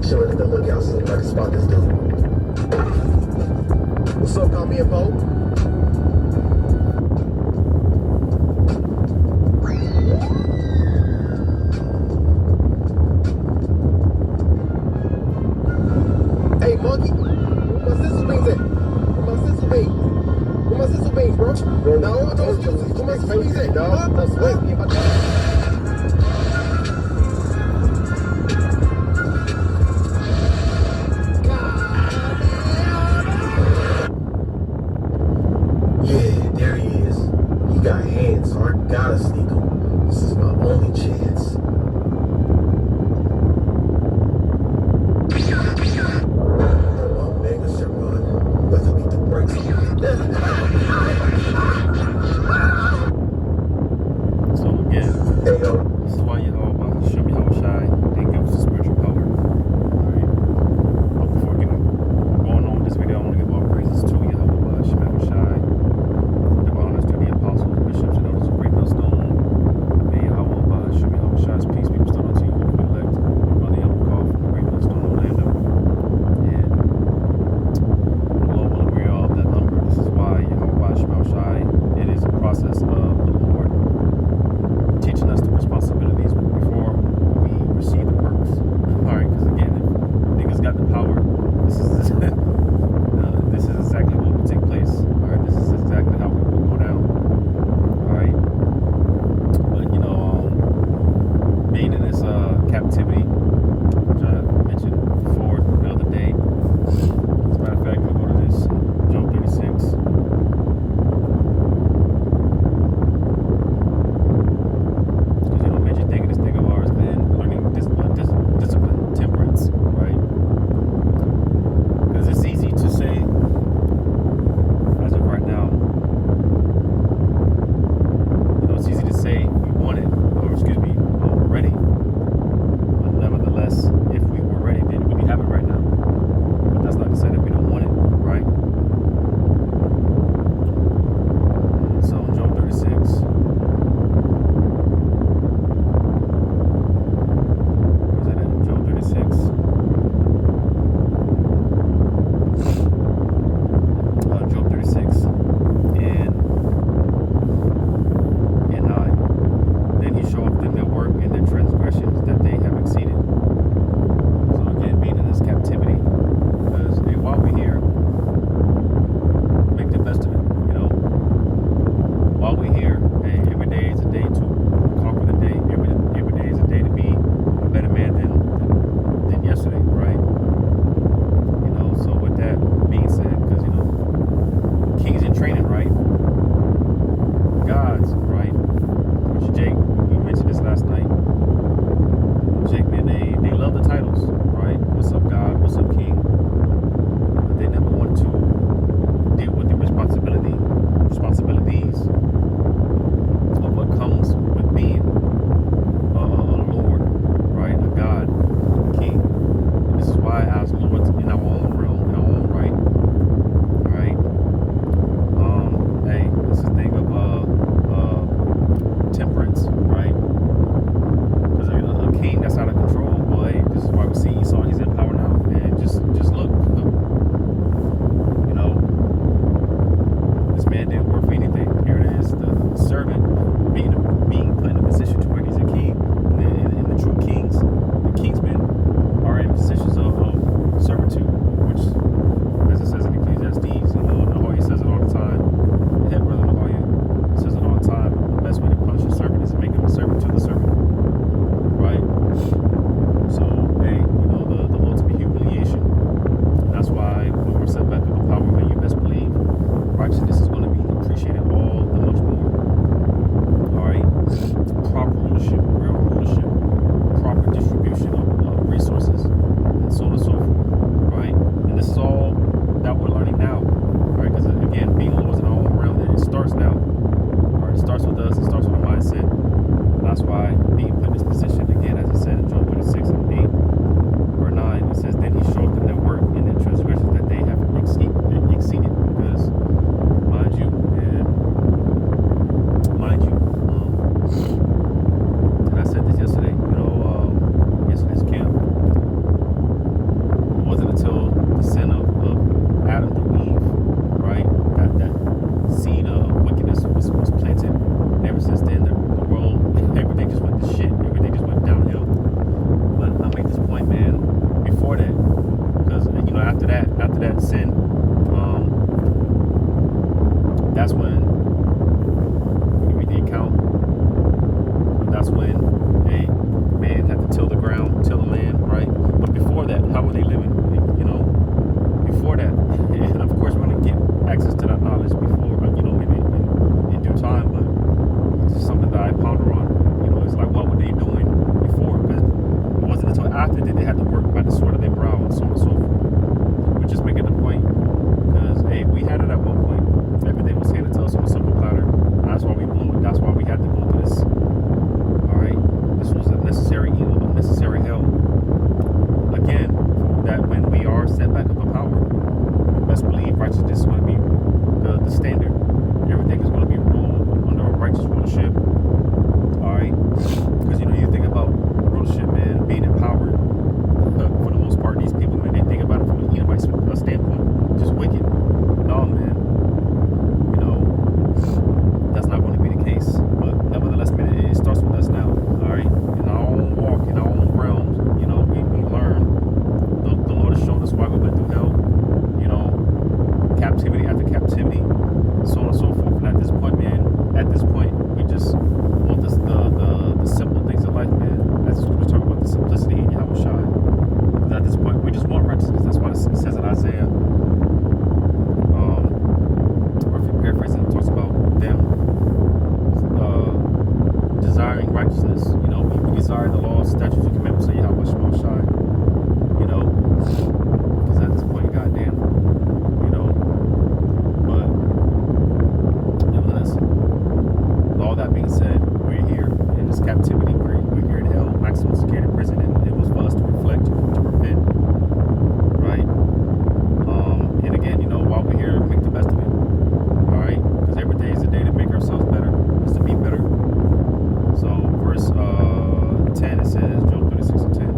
Chilling at the lookout, seeing if I can spot this dude. What's up, call me and Poe? Hey, monkey, where my sister beans at? Where my sister beans? Where my sister beans, bro? No, don't excuses. Where my sister beans at, dog? Wait, me about that. Yeah, there he is. He got hands, so I gotta sneak him. This is my only chance. Oh, mega shit run. Better beat the brakes on it. So again, Hey, yo. this is why you all about to show me how shy they give us a spiritual power. Alright. But before going on with this video, I want to give all praises to Yahweh Shemel Shai. Give honors to the apostles, bishops, and elders of Great Millstone. May Yahweh Shemel Shai's peace be bestowed unto you, hopefully elect. Brother Yahweh call from the Great Millstone, Orlando. And the Lord will agree all of that number. This is why Yahweh Shemel Shai, it is a process of the Lord teaching us the responsibilities before we receive the perks. Alright, because again, if niggas got the power, this is this is exactly what will take place. Alright, this is exactly how we will go down. Alright. But being in this captivity, which I mentioned before the other day. As a matter of fact, we'll go to this Job 36. Major thing in this thing of ours, man, learning discipline, temperance, right? Because it's easy to say, as of right now, it's easy to say we want it, or excuse me, we're ready. But nevertheless, if we were ready, then we have it right now. But that's not to say that we don't want it, right? So Job 36. Real that's when you read the account. That's when a man had to till the ground, till the land, right? But before that, how were they living? You know, before that, and of course we're gonna get access to that knowledge before, you know, in due time. But it's something that I ponder on. You know, it's like, what were they doing before? Because it wasn't until after that they had to work by the sweat of their brow and so on and so forth. We're just making the point, because hey, we had it at one point. Everything was handed to us on a simple platter. And that's why we blew it. That's why we had to go through this. All right, this was a necessary evil, a necessary hell. Again, that when we are set back up in power, best believe righteousness is going to be the standard. Everything is going to be ruled under a righteous rulership. All right, because you know, you think about rulership, man, being empowered. For the most part, these people, man, they think about it from an Edomite standpoint, just wicked. No, man, you know, that's not going to be the case. But nevertheless, man, it starts with us now. All right, in our own walk, in our own realms, you know, we learn. The Lord has showed us why we went through hell. You know, captivity after captivity, so on and so forth. And at this point, man, we just want the simple things of life, man. That's what we're talking about, the simplicity in Yahweh Shai. Because at this point, we just want righteousness. That's why it says in Isaiah, or if you paraphrase it, it talks about them desiring righteousness. You know, we desire the laws, statutes, and commandments of Yahweh Shai. You know, because at this point, goddamn, you know. But nevertheless, with all that being said, we're here in this captivity. We're here in hell, maximum security prison, and it was for us to reflect, to repent, right? And again, you know, while we're here, make the best of it. All right, because every day is a day to make ourselves better, is to be better. So verse 10, it says, Job 36:10.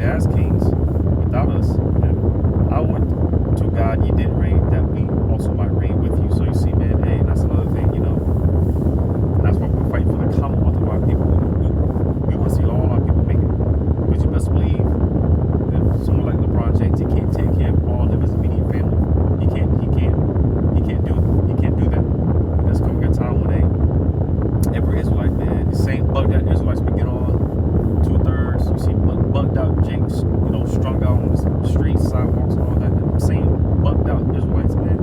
there as kings without us. And I would to God you didn't reign, that we also might reign with you. So you see, man, hey, that's another thing, you know. And that's why we fight for the commonwealth of our people. We want to see all our people make it. Because you best believe that someone like LeBron James, he can't take care of all of his immediate family. He can't do that. There's coming a time when every Israelite, man, the same bugged out Israelites we get on 2/3. You see bugged out Jakes, you know, strung out on the streets, sidewalks, and all that. The same bugged out Israelites, man.